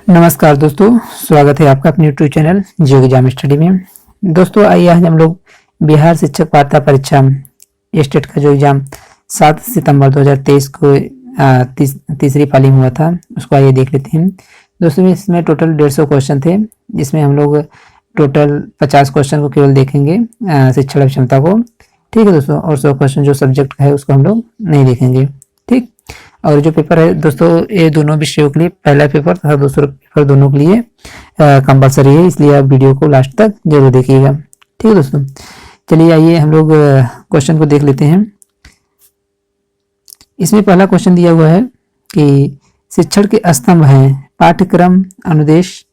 नमस्कार दोस्तों, स्वागत है आपका अपने यूट्यूब चैनल जियो एग्जाम स्टडी में। दोस्तों आइए आज हम लोग बिहार शिक्षक पात्रता परीक्षा स्टेट का जो एग्जाम 7 सितंबर 2023 को तीसरी पाली में हुआ था उसको आइए देख लेते हैं। दोस्तों इसमें टोटल 150 क्वेश्चन थे, जिसमें हम लोग टोटल 50 क्वेश्चन को केवल देखेंगे शिक्षण क्षमता को, ठीक है दोस्तों। और 100 क्वेश्चन जो सब्जेक्ट का है उसको हम लोग नहीं देखेंगे, ठीक। और जो पेपर है दोस्तों ये दोनों विषयों के लिए, पहला पेपर तथा दूसरा पेपर दोनों के लिए कंपलसरी है, इसलिए आप वीडियो को लास्ट तक जरूर देखिएगा, ठीक है दोस्तों। चलिए आइए हम लोग क्वेश्चन को देख लेते हैं। इसमें पहला क्वेश्चन दिया हुआ है कि शिक्षण के स्तंभ हैं पाठ्यक्रम, अनुदेश,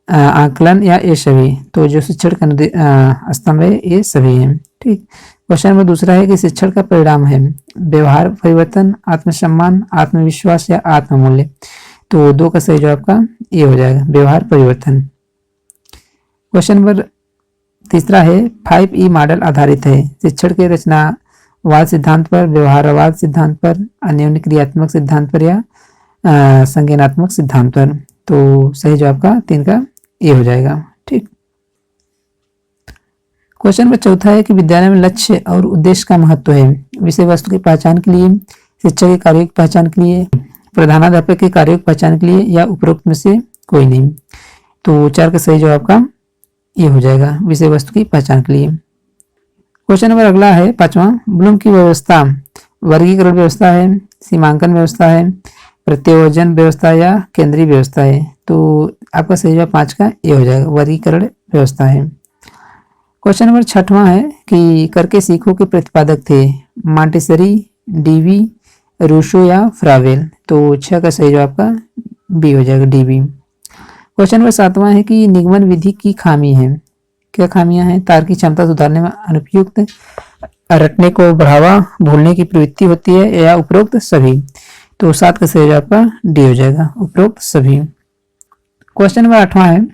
आकलन या ये सभी। तो जो शिक्षण का स्तंभ है ये सभी हैं, ठीक। क्वेश्चन नंबर दूसरा है कि शिक्षण का परिणाम है व्यवहार परिवर्तन, आत्मसम्मान, आत्मविश्वास या आत्ममूल्य। तो दो का सही जवाब का ये हो जाएगा व्यवहार परिवर्तन। क्वेश्चन नंबर तीसरा है 5E मॉडल आधारित है शिक्षण के रचनावाद सिद्धांत पर, व्यवहारवाद सिद्धांत पर, अन्योन्य क्रियात्मक सिद्धांत पर या संज्ञानात्मक सिद्धांत पर। तो सही जवाब का 3 का ये हो जाएगा, ठीक। क्वेश्चन नंबर चौथा है कि विद्यालय में लक्ष्य और उद्देश्य का महत्व है विषय वस्तु की पहचान के लिए, शिक्षक के कार्यों की पहचान के लिए, प्रधानाध्यापक के कार्यों की पहचान के लिए या उपरोक्त में से कोई नहीं। तो 4 का सही जवाब का ये हो जाएगा विषय वस्तु की पहचान के लिए। क्वेश्चन नंबर अगला है 5वां, ब्लूम की व्यवस्था वर्गीकरण व्यवस्था है, सीमांकन व्यवस्था है, प्रत्योजन व्यवस्था या केंद्रीय व्यवस्था है। तो आपका सही जवाब 5 का ये हो जाएगा वर्गीकरण व्यवस्था है। क्वेश्चन नंबर 6वां है कि करके सीखो के प्रतिपादक थे मॉन्टेसरी, डीवी, रूसो या फ्रावेल। तो 6 का सही जवाब का बी हो जाएगा डीवी। क्वेश्चन नंबर 7वां है कि निगमन विधि की खामी है, क्या खामियां हैं? तार्किक क्षमता सुधारने में अनुपयुक्त, रटने को बढ़ावा, भूलने की प्रवृत्ति होती है या उपरोक्त सभी। तो 7 का सही जवाब का डी हो जाएगा उपरोक्त सभी। क्वेश्चन नंबर 8वां है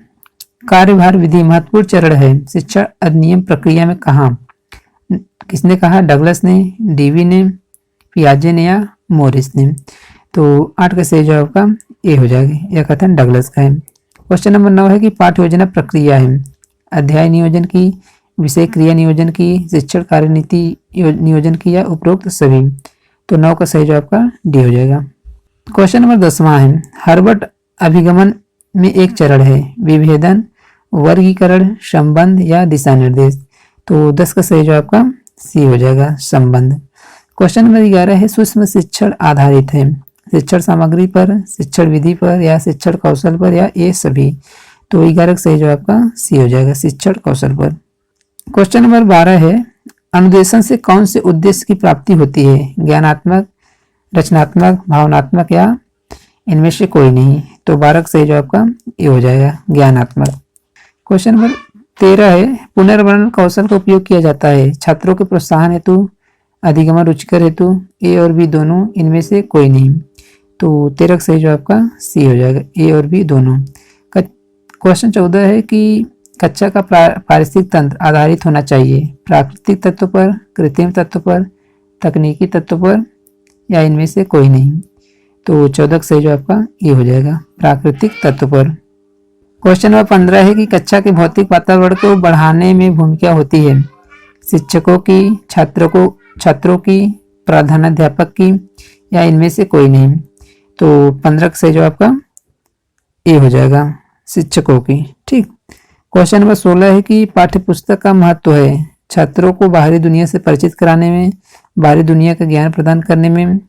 कार्यभार विधि महत्वपूर्ण चरण है शिक्षा अधिनियम प्रक्रिया में कहा? किसने कहा? डगलस ने, डीवी ने, पियाजे ने या मोरिस ने। तो 8 का सही जवाब का ए हो जाएगा, यह कथन डगलस का है। क्वेश्चन नंबर 9 है कि पाठ्य योजना प्रक्रिया है अध्याय नियोजन की, विषय क्रिया नियोजन की, शिक्षण कार्यनीति नियोजन की या उपरोक्त सभी। तो 9 का सही जवाब का डी हो जाएगा। क्वेश्चन नंबर 10वां है हर्बर्ट अभिगमन में एक चरण है विभेदन, वर्गीकरण, संबंध या दिशा निर्देश। तो 10 का सही जवाब का सी हो जाएगा संबंध। क्वेश्चन नंबर 11 है सूक्ष्म शिक्षण आधारित है शिक्षण सामग्री पर, शिक्षण विधि पर या शिक्षण कौशल पर या ये सभी। तो 11 का सही जवाब का सी हो जाएगा शिक्षण कौशल पर। क्वेश्चन नंबर 12 है अनुदेशन से कौन से उद्देश्य की प्राप्ति होती है? ज्ञानात्मक, रचनात्मक, भावनात्मक या इनमें से कोई नहीं। तो 12 का सही जवाब का ये हो जाएगा ज्ञानात्मक। क्वेश्चन नंबर 13 है पुनर्वर्णन कौशल का उपयोग किया जाता है छात्रों के प्रोत्साहन हेतु, अधिगमन रुचिकर हेतु, ए और बी दोनों, इनमें से कोई नहीं। तो 13 का सही जवाब का सी हो जाएगा ए और बी दोनों। क्वेश्चन 14 है कि कक्षा का पारिस्थितिक तंत्र आधारित होना चाहिए प्राकृतिक तत्व पर, कृत्रिम तत्व पर, तकनीकी तत्व पर या इनमें से कोई नहीं। तो 14 का सही जवाब का ये हो जाएगा प्राकृतिक तत्व पर। क्वेश्चन नंबर 15 है कि कक्षा के भौतिक वातावरण को बढ़ाने में भूमिका होती है शिक्षकों की, छात्रों की, प्रधानाध्यापक की या इनमें से कोई नहीं। तो 15 का सही जवाब का ये हो जाएगा शिक्षकों की, ठीक। क्वेश्चन नंबर 16 है कि पाठ्य पुस्तक का महत्व है छात्रों को बाहरी दुनिया से परिचित कराने में, बाहरी दुनिया का ज्ञान प्रदान करने में,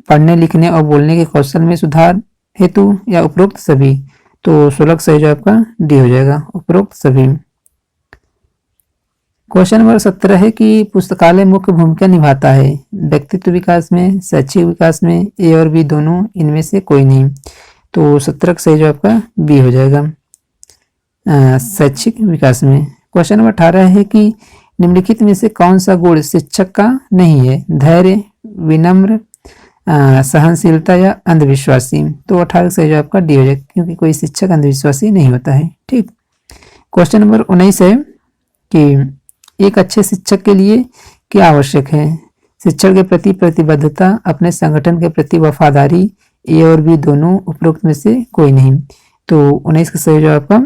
पढ़ने लिखने और बोलने के कौशल में सुधार हेतु या उपरोक्त सभी। तो 16 का सही जवाब का डी हो जाएगा उपरोक्त सभी। क्वेश्चन नंबर 17 है कि पुस्तकालय मुख्य भूमिका निभाता है व्यक्तित्व विकास में, शैक्षिक विकास में, ए और बी दोनों, इनमें से कोई नहीं। तो 17 का सही जवाब का बी हो जाएगा शैक्षिक विकास में। क्वेश्चन नंबर 18 है कि निम्नलिखित में से कौन सा गुण शिक्षक का नहीं है? धैर्य, विनम्र, सहनशीलता या अंधविश्वासी। तो 18 सही जवाब का डी हो जाएगा क्योंकि कोई शिक्षक अंधविश्वासी नहीं होता है, ठीक। क्वेश्चन नंबर 19 है कि एक अच्छे शिक्षक के लिए क्या आवश्यक है? शिक्षण के प्रति प्रतिबद्धता, अपने संगठन के प्रति वफादारी, ए और बी दोनों उपरोक्त में से कोई नहीं। तो 19 का सही जवाब आपका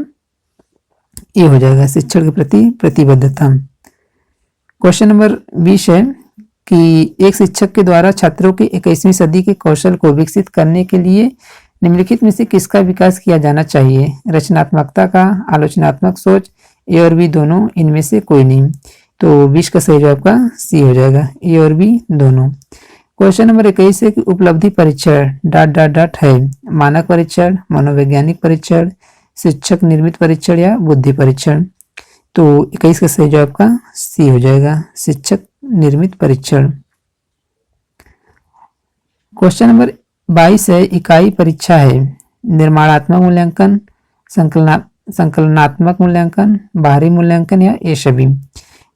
ये हो जाएगा, शिक्षण के प्रति प्रतिबद्धता। क्वेश्चन नंबर 20 है कि एक शिक्षक के द्वारा छात्रों के 21वीं सदी के कौशल को विकसित करने के लिए निम्नलिखित में से किसका विकास किया जाना चाहिए? रचनात्मकता का, आलोचनात्मक सोच, ए और बी दोनों, इनमें से कोई नहीं। तो 20 का सही जवाब का सी हो जाएगा, ए और बी दोनों। क्वेश्चन नंबर 21 है कि उपलब्धि परीक्षण डॉट डॉट डॉट है, मानक परीक्षण, मनोवैज्ञानिक परीक्षण, शिक्षक निर्मित परीक्षण या बुद्धि परीक्षण। तो 21 का सही जवाब का सी हो जाएगा, शिक्षक निर्मित परीक्षण। क्वेश्चन नंबर 22 है इकाई परीक्षा है, निर्माणात्मक मूल्यांकन, संकलनात्मक मूल्यांकन, बाहरी मूल्यांकन या ये सभी।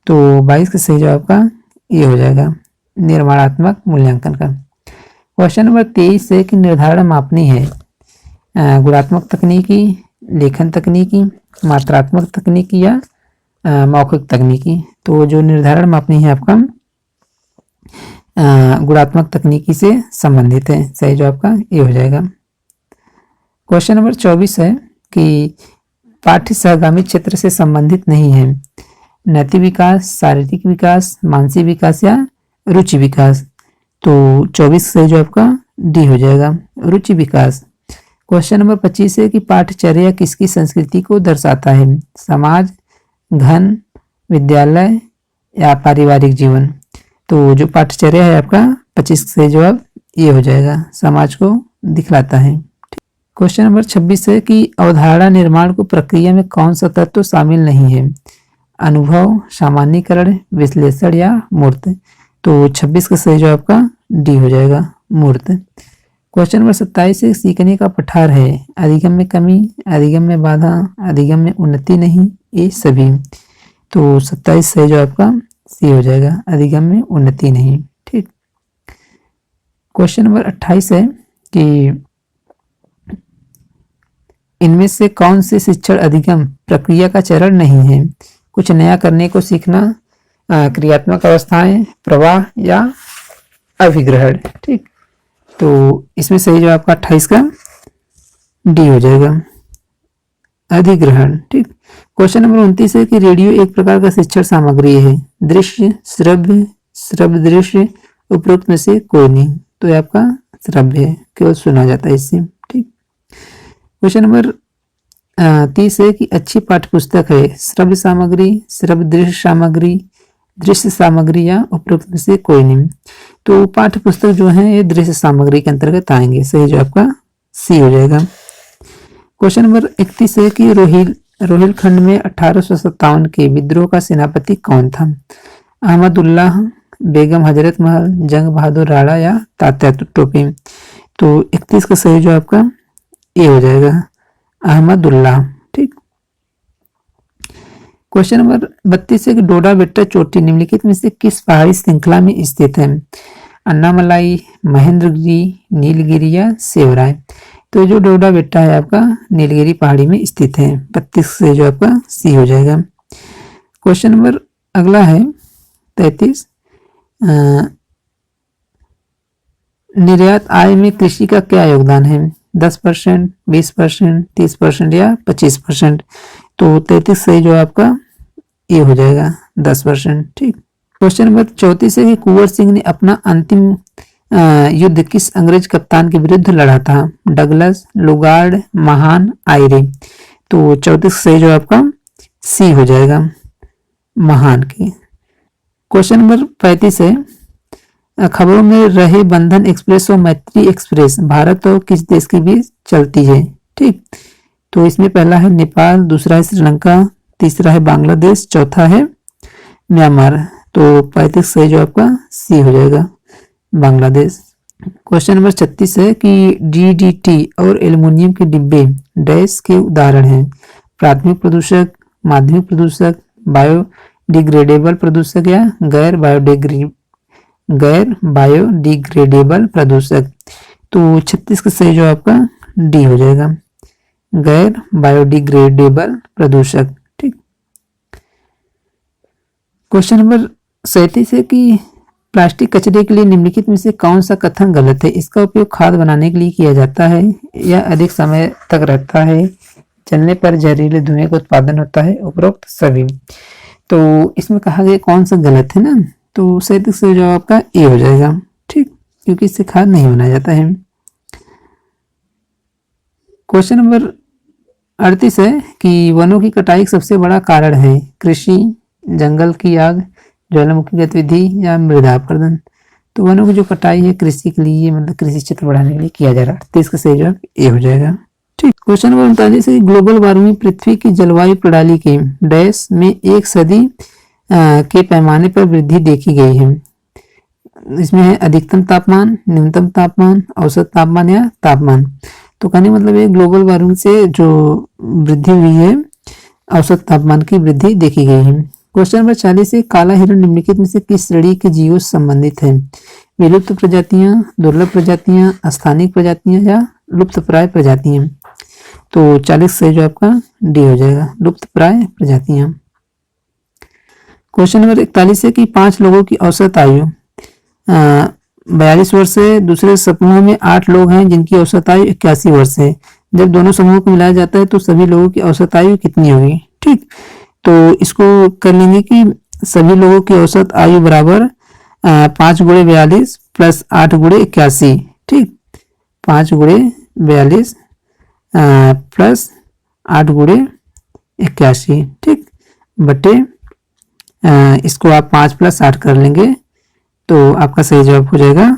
तो 22 का सही जवाब का ये हो जाएगा, निर्माणात्मक मूल्यांकन का। क्वेश्चन नंबर 23 है कि निर्धारण मापनी है, गुणात्मक तकनीकी, लेखन तकनीकी, मात्रात्मक तकनीकी या मौखिक तकनीकी। तो जो निर्धारण मापनी है आपका गुणात्मक तकनीकी से संबंधित है, सही जवाब का ये हो जाएगा। क्वेश्चन नंबर 24 है कि पाठ्य सहगामी क्षेत्र से संबंधित नहीं है, नैतिक विकास, शारीरिक विकास, मानसिक विकास या रुचि विकास। तो 24 सही जवाब का डी हो जाएगा, रुचि विकास। क्वेश्चन नंबर 25 है कि पाठ्यचर्या किसकी संस्कृति को दर्शाता है, समाज, घन, विद्यालय या पारिवारिक जीवन। तो जो पाठ्यचर्या है आपका 25 से जवाब ये हो जाएगा, समाज को दिखलाता है। क्वेश्चन नंबर 26 है कि अवधारणा निर्माण को प्रक्रिया में कौन सा तत्व शामिल नहीं है, अनुभव, सामान्यीकरण, विश्लेषण या मूर्त। तो 26 का सही जवाब का डी हो जाएगा, मूर्त। क्वेश्चन नंबर 27 है सीखने का पठार है, अधिगम में कमी, अधिगम में बाधा, अधिगम में उन्नति नहीं, ये सभी। तो 27 सही जवाब का सी हो जाएगा, अधिगम में उन्नति नहीं। ठीक। क्वेश्चन नंबर 28 है कि इनमें से कौन से शिक्षण अधिगम प्रक्रिया का चरण नहीं है, कुछ नया करने को सीखना, क्रियात्मक अवस्थाएं, प्रवाह या अभिग्रहण। ठीक। तो इसमें सही जवाब का 28 का डी हो जाएगा, अधिग्रहण। ठीक। क्वेश्चन नंबर 29 है कि रेडियो एक प्रकार का शिक्षण सामग्री है, दृश्य, श्रव्य, श्रव्य दृश्य, उपरोक्त में से कोई नहीं। तो ये आपका श्रव्य है, केवल सुना जाता है इससे। ठीक। क्वेश्चन नंबर 30 है कि अच्छी पाठ्य पुस्तक है, श्रव्य सामग्री, श्रव्य दृश्य सामग्री, दृश्य सामग्री या उपरोक्त में से कोई नहीं। तो पाठ्य पुस्तक जो है ये दृश्य सामग्री के अंतर्गत आएंगे, सही जो आपका सी हो जाएगा। क्वेश्चन नंबर 31 है कि रोहिलखंड में 1857 के विद्रोह का सेनापति कौन था, अहमदुल्लाह, बेगम हजरत महल, जंग बहादुर राणा या तात्या टोपे। तो 31 का सही जो आपका ये हो जाएगा, अहमदुल्लाह। ठीक। क्वेश्चन नंबर 32 है कि डोडा बेट्टा चोटी निम्नलिखित में से किस पहाड़ी श्रृंखला में स्थित है, अन्नामलाई, महेंद्रगिरी, नीलगिरी या सेवराय। तो जो डोडा बेट्टा है आपका नीलगिरी पहाड़ी में स्थित है, 32 से जो आपका सी हो जाएगा। क्वेश्चन नंबर अगला है 33, निर्यात आय में कृषि का क्या योगदान है, 10%, 20%, 30% या 25%। तो 33 सही जो आपका ये हो जाएगा 10%। ठीक। क्वेश्चन नंबर 34 है कि कुंवर सिंह ने अपना अंतिम युद्ध किस अंग्रेज कप्तान के विरुद्ध लड़ा था, डगलस, लुगार्ड, महान, आयरे। तो 34 सही जो आपका सी हो जाएगा, महान के। क्वेश्चन नंबर 35 है खबरों में रहे बंधन एक्सप्रेस और मैत्री एक्सप्रेस भारत और किस देश के बीच चलती है। ठीक। तो इसमें पहला है नेपाल, दूसरा है श्रीलंका, तीसरा है बांग्लादेश, चौथा है म्यांमार। तो 35 सही जो आपका सी हो जाएगा, बांग्लादेश। क्वेश्चन नंबर 36 है कि डीडीटी और एल्युमिनियम के डिब्बे डैश के उदाहरण हैं, प्राथमिक प्रदूषक, माध्यमिक प्रदूषक, बायोडिग्रेडेबल प्रदूषक या गैर बायोडिग्रेडेबल प्रदूषक। तो 36 का सही जो आपका डी हो जाएगा, गैर बायोडिग्रेडेबल प्रदूषक। ठीक। क्वेश्चन नंबर 37 है कि प्लास्टिक कचरे के लिए निम्नलिखित में से कौन सा कथन गलत है? इसका उपयोग खाद बनाने के लिए किया जाता है, यह अधिक समय तक रहता है, जलने पर जहरीले धुएं का उत्पादन होता है, उपरोक्त सभी। तो इसमें कहा गया कौन सा गलत है ना, तो सही से जवाब आपका ए हो जाएगा, ठीक, क्योंकि इससे खाद नहीं बनाया जाता है। क्वेश्चन नंबर 38 है कि वनों की कटाई का सबसे बड़ा कारण है कृषि, जंगल की आग, ज्वालामुखी गतिविधि या मृदा अपरदन। तो वनों की जो कटाई है कृषि के लिए, मतलब कृषि क्षेत्र बढ़ाने के लिए किया जा रहा है, तो इसका सही जवाब ए हो जाएगा, ठीक। क्वेश्चन नंबर 39 है ग्लोबल वार्मिंग पृथ्वी की जलवायु प्रणाली के डैश में एक सदी के पैमाने पर वृद्धि देखी गई है। इसमें है अधिकतम तापमान, न्यूनतम तापमान, औसत तापमान या तापमान। तो कहने मतलब ये ग्लोबल वार्मिंग से जो वृद्धि हुई है, औसत तापमान की वृद्धि देखी गई है। क्वेश्चन नंबर 40 है काला हिरण निम्नलिखित में से किस श्रेणी के जीवों से संबंधित है? विलुप्त प्रजातियां, दुर्लभ प्रजातियां, स्थानिक प्रजातियां या लुप्तप्राय प्रजातियां। तो 40 से जो आपका डी हो जाएगा, लुप्तप्राय प्रजातियां। क्वेश्चन नंबर 41 है कि 5 लोगों की औसत आयु 42 वर्ष है, दूसरे समूह में 8 लोग हैं जिनकी औसत आयु 81 वर्ष है। जब दोनों समूहों को मिलाया जाता है तो सभी लोगों की औसत आयु कितनी होगी, ठीक। तो इसको कर लेंगे कि सभी लोगों की औसत आयु बराबर 5 गुणे 42 प्लस 8 गुणे 81, ठीक, 5 गुणे 42 प्लस 8 गुणे 81, ठीक, बटे इसको आप 5 प्लस 8 कर लेंगे तो आपका सही जवाब हो जाएगा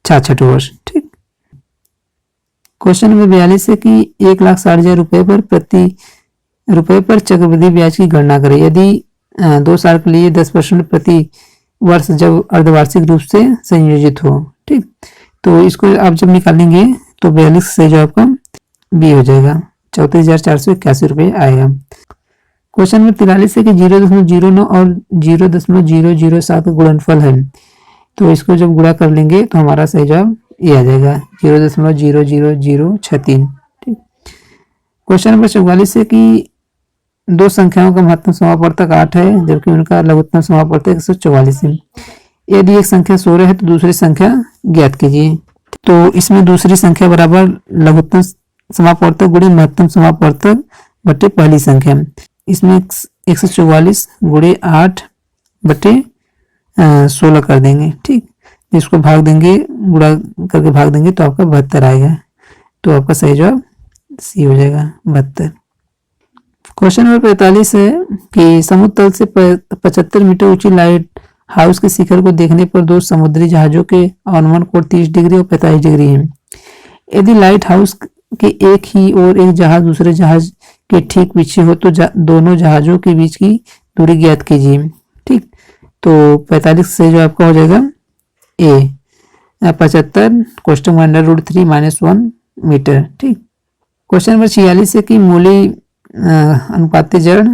66 वर्ष, ठीक। क्वेश्चन नंबर 42 है कि 1,60,000 रुपए पर चक्रवृद्धि ब्याज की गणना करें। यदि 2 साल के लिए 10% प्रति वर्ष जब अर्धवार्षिक रूप से संयोजित हो, ठीक, तो इसको आप जब निकालेंगे तो 42 से जो आपका बी हो जाएगा, 34,481 रुपये आएगा। क्वेश्चन नंबर 43 है कि 0.09 और 0.007 का गुणनफल है, तो इसको जब गुणा कर लेंगे तो हमारा सही जवाब ये आ जाएगा 0.00063, ठीक। क्वेश्चन नंबर 44 है कि दो संख्याओं का महत्तम समापवर्तक 8 है जबकि उनका लघुत्तम समापवर्तक 144 है। यदि एक संख्या 16 है तो दूसरी संख्या ज्ञात कीजिए। तो इसमें दूसरी संख्या बराबर लघुत्तम समापवर्तक गुणे महत्तम समापवर्तक बटे पहली संख्या। इसमें 144 गुणे 8 बटे 16 कर देंगे, ठीक। इसको भाग देंगे, गुणा करके भाग देंगे तो आपका 72 आएगा, तो आपका सही जवाब सी हो जाएगा 72। क्वेश्चन नंबर 45 है कि समुद्र तल से 75 मीटर ऊंची लाइट हाउस के शिखर को देखने पर दो समुद्री जहाजों के अनुमान कोण 30 डिग्री और 45 डिग्री है। यदि लाइट हाउस के एक ही और एक जहाज दूसरे जहाज के ठीक पीछे हो तो दोनों जहाजों के बीच की दूरी ज्ञात कीजिए, ठीक। तो 45 से जो आपका हो जाएगा ए 75 कोष्टक में √3 - 1 मीटर, ठीक। क्वेश्चन नंबर 46 है कि मूली अनुपात जड़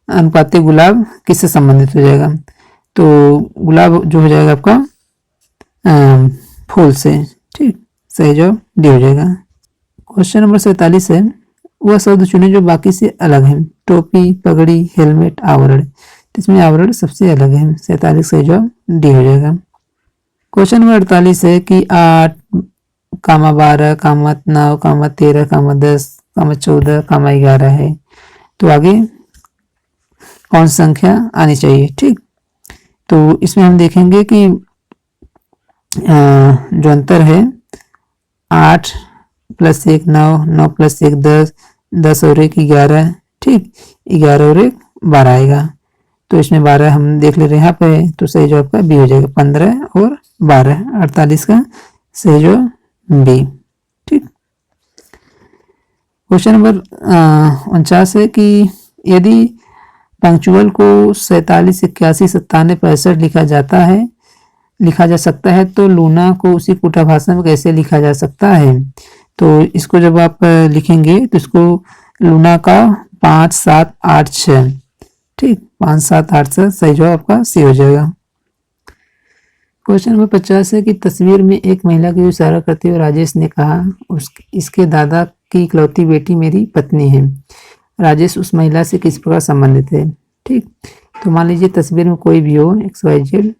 अनुपात गुलाब किससे संबंधित हो जाएगा? तो गुलाब जो हो जाएगा आपका फूल से, ठीक, सही जवाब डी हो जाएगा। क्वेश्चन नंबर 47 है वह शब्द चुने जो बाकी से अलग है। टोपी, पगड़ी, हेलमेट, आवरण। तो इसमें आवरण सबसे अलग है, 47 सही जवाब डी हो जाएगा। क्वेश्चन नंबर 48 है कि 8, 12, 9, 13, 10, 14, 11 है, तो आगे कौन सी संख्या आनी चाहिए, ठीक। तो इसमें हम देखेंगे कि जो अंतर है 8 + 1 9, 9 + 1 10, 10 और 1 11, ठीक, 11 और 1 12 आएगा। तो इसमें 12 हम देख ले रहे हैं यहाँ पे, तो सही जवाब का बी हो जाएगा, 15 और 12, 48 का सही जवाब बी, ठीक। क्वेश्चन नंबर 49 है कि यदि पंक्चुअल को 47, 81, 97, 65 लिखा जा सकता है तो लूना को उसी कूटाभाषा में कैसे लिखा जा सकता है? तो इसको जब आप लिखेंगे तो इसको लूना का 5, 7, 8, 6, ठीक, 5, 7, 8 6 सही जवाब आपका सी हो जाएगा। क्वेश्चन नंबर 50 है कि तस्वीर में एक महिला की इशारा करते हुए राजेश ने कहा इसके दादा की इकलौती बेटी मेरी पत्नी है। राजेश उस महिला से किस प्रकार संबंधित है, ठीक। तो मान लीजिए तस्वीर में कोई भी हो XYZ,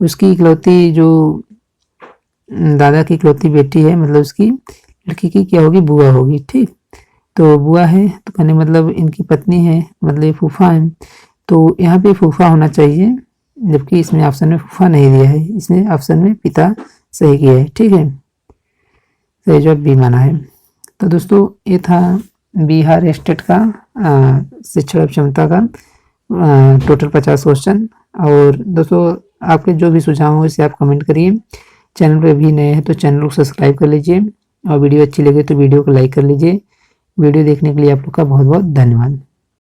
उसकी इकलौती जो दादा की इकलौती बेटी है, मतलब उसकी लड़की की क्या होगी, बुआ होगी। ठीक, तो बुआ है तो कहने मतलब इनकी पत्नी है, मतलब ये फूफा है, तो यहाँ पे फूफा होना चाहिए, जबकि इसमें ऑप्शन में फूफा नहीं दिया है, इसमें ऑप्शन में पिता सही किया है। ठीक है, सही जवाब बी माना है। तो दोस्तों ये था बिहार स्टेट का शिक्षण क्षमता का टोटल 50 क्वेश्चन। और दोस्तों आपके जो भी सुझाव हो इसे आप कमेंट करिए। चैनल पर अभी नए हैं तो चैनल को सब्सक्राइब कर लीजिए, और वीडियो अच्छी लगे तो वीडियो को लाइक कर लीजिए। वीडियो देखने के लिए आप लोग का बहुत बहुत धन्यवाद।